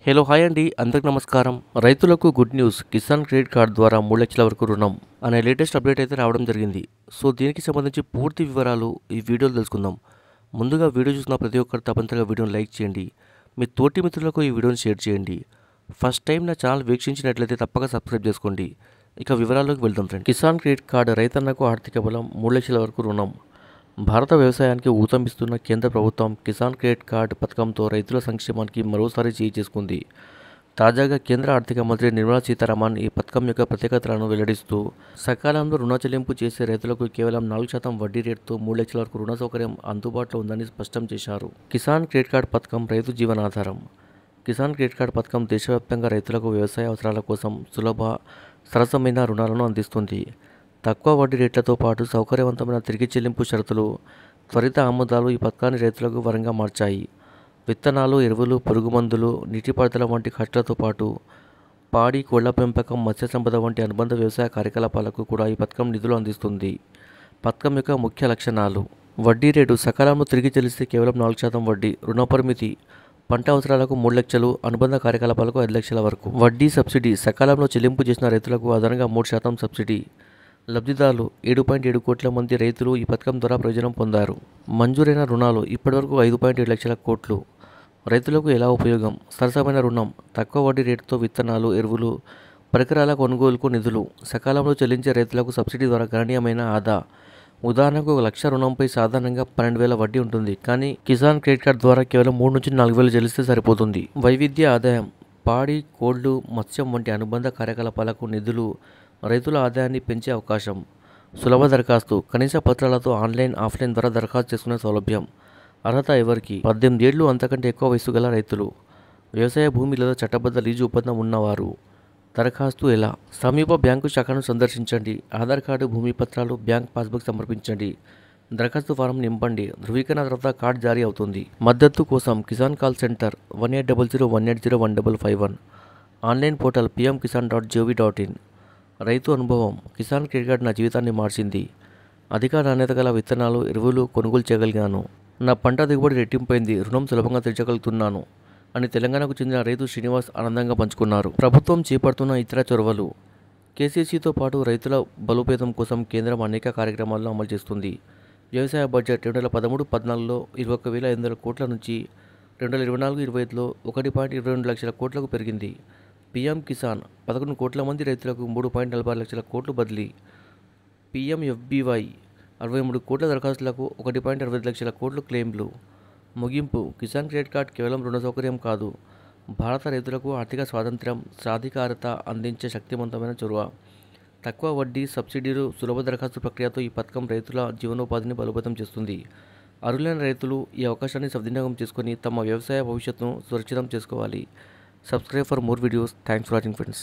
Hello hi అండి, అందరికి నమస్కారం. రైతులకు good news. Kisan credit card ద్వారా 3 లక్షల వరకు రుణం అనే లేటెస్ట్ అప్డేట్ అయితే రావడం జరిగింది. సో దీనికి సంబంధించి పూర్తి వివరాలు ఈ వీడియోలో తెలుసుకుందాం. ముందుగా వీడియో చూసిన ప్రతి ఒక్కరు తప్పనిసరిగా వీడియోని లైక్ చేయండి. మీ తోటి మిత్రులకు ఈ వీడియోని షేర్ చేయండి. ఫస్ట్ టైం నా ఛానల్ వీక్షించినట్లయితే తప్పక సబ్స్క్రైబ్ చేసుకోండి. ఇక వివరాల్లోకి వెళ్దాం ఫ్రెండ్స్. కిసాన్ క్రెడిట్ కార్డ్ రైతన్నకు ఆర్థిక బలం 3 లక్షల వరకు రుణం. భారత వ్యవసాయానికి ఊతమిస్తున్న కేంద్ర ప్రభుత్వం కిసాన్ క్రెడిట్ కార్డ్ పథకంతో రైతుల సంక్షేమానికి మరోసారి చేయి చేసుకుంది. తాజాగా కేంద్ర ఆర్థిక మంత్రి నిర్మలా సీతారామన్ ఈ పథకం యొక్క ప్రత్యేకతలను వెల్లడిస్తూ సకాలంలో రుణ చెల్లింపు చేసే రైతులకు కేవలం 4% వడ్డీ రేటుతో 3 లక్షల వరకు రుణ సౌకర్యం అందుబాటులో ఉందని స్పష్టం చేశారు. కిసాన్ క్రెడిట్ కార్డ్ పథకం రైతు జీవనాధారం. కిసాన్ క్రెడిట్ కార్డ్ పథకం దేశవ్యాప్తంగా రైతులకు వ్యవసాయ అవసరాల కోసం సులభ, సరసమైన రుణాలను అందిస్తుంది. తక్కువ వడ్డీ రేట్లతో పాటు సౌకర్యవంతమైన తిరిగి చెల్లింపు షరతులు, త్వరిత ఆమోదాలు ఈ పథకాన్ని రైతులకు వరంగా మార్చాయి. విత్తనాలు, ఎరువులు, పురుగుమందులు, నీటిపారుదల వంటి ఖర్చులతో పాటు పాడి, కోళ్ల పెంపకం, మత్స్య సంపద వంటి అనుబంధ వ్యవసాయ కార్యకలాపాలకు కూడా ఈ పథకం నిధులు అందిస్తుంది. పథకం యొక్క ముఖ్య లక్షణాలు: వడ్డీ రేటు సకాలంలో తిరిగి చెల్లిస్తే కేవలం 4% వడ్డీ. రుణ పరిమితి పంట అవసరాలకు 3 లక్షలు, అనుబంధ కార్యకలాపాలకు 5 లక్షల వరకు. వడ్డీ సబ్సిడీ సకాలంలో చెల్లింపు చేసిన రైతులకు అదనంగా 3% సబ్సిడీ. లబ్ధిదారులు 7.7 కోట్ల మంది రైతులు ఈ పథకం ద్వారా ప్రయోజనం పొందారు. మంజూరైన రుణాలు ఇప్పటివరకు 5.7 లక్షల కోట్లు. రైతులకు ఎలా ఉపయోగం: సరసమైన రుణం, తక్కువ వడ్డీ రేటుతో విత్తనాలు, ఎరువులు, పరికరాల కొనుగోలుకు నిధులు, సకాలంలో చెల్లించే రైతులకు సబ్సిడీ ద్వారా గణనీయమైన ఆదా. ఉదాహరణకు 1 లక్ష రుణంపై సాధారణంగా 12,000 వడ్డీ ఉంటుంది, కానీ కిసాన్ క్రెడిట్ కార్డ్ ద్వారా కేవలం 3 నుంచి 4,000 చెల్లిస్తే సరిపోతుంది. వైవిధ్య ఆదాయం: పాడి, కోళ్లు, మత్స్యం వంటి అనుబంధ కార్యకలాపాలకు నిధులు రైతుల ఆదాయాన్ని పెంచే అవకాశం. సులభ దరఖాస్తు: కనీస పత్రాలతో ఆన్లైన్, ఆఫ్లైన్ ద్వారా దరఖాస్తు చేసుకునే సౌలభ్యం. అర్హత ఎవరికి: 18 ఏళ్లు అంతకంటే ఎక్కువ వయసు గల రైతులు, వ్యవసాయ భూమి లేదా చట్టబద్ధ లీజు ఒప్పందం ఉన్నవారు. దరఖాస్తు ఎలా: సమీప బ్యాంకు శాఖను సందర్శించండి, ఆధార్ కార్డు, భూమి పత్రాలు, బ్యాంక్ పాస్బుక్ సమర్పించండి, దరఖాస్తు ఫారం నింపండి. ధృవీకరణ తర్వాత కార్డు జారీ అవుతుంది. మద్దతు కోసం Kisan call centre 1800 180 1551. Online portal pmkisan.gov.in. రైతు అనుభవం: కిసాన్ క్రెడిట్ కార్డ్ నా జీవితాన్ని మార్చింది. అధిక నాణ్యత గల విత్తనాలు, ఎరువులు కొనుగోలు చేయగలిగాను. నా పంట దిగుబడి రెట్టింపైంది. రుణం సులభంగా తీర్చగలుగుతున్నాను అని తెలంగాణకు చెందిన రైతు శ్రీనివాస్ ఆనందంగా పంచుకున్నారు. ప్రభుత్వం చేపడుతున్న ఇతర చొరవలు: కేసీసీతో పాటు రైతుల బలోపేతం కోసం కేంద్రం అనేక కార్యక్రమాలను అమలు చేస్తుంది. వ్యవసాయ బడ్జెట్ 2013-14లో 21,500 కోట్ల నుంచి 2024-25లో 1.22 లక్షల కోట్లకు పెరిగింది. పీఎం కిసాన్ 11 కోట్ల మంది రైతులకు 3.46 లక్షల కోట్లు బదిలీ. పీఎంఎఫ్బీవై 63 కోట్ల దరఖాస్తులకు 1.65 లక్షల కోట్లు క్లెయిమ్లు. ముగింపు: కిసాన్ క్రెడిట్ కార్డ్ కేవలం రుణ సౌకర్యం కాదు, భారత రైతులకు ఆర్థిక స్వాతంత్ర్యం, సాధికారత అందించే శక్తివంతమైన చొరవ. తక్కువ వడ్డీ, సబ్సిడీలు, సులభ దరఖాస్తు ప్రక్రియతో ఈ పథకం రైతుల జీవనోపాధిని బలోపేతం చేస్తుంది. అర్హులైన రైతులు ఈ అవకాశాన్ని సద్వినియోగం చేసుకొని తమ వ్యవసాయ భవిష్యత్తును సురక్షితం చేసుకోవాలి. Subscribe for more videos. Thanks for watching, friends.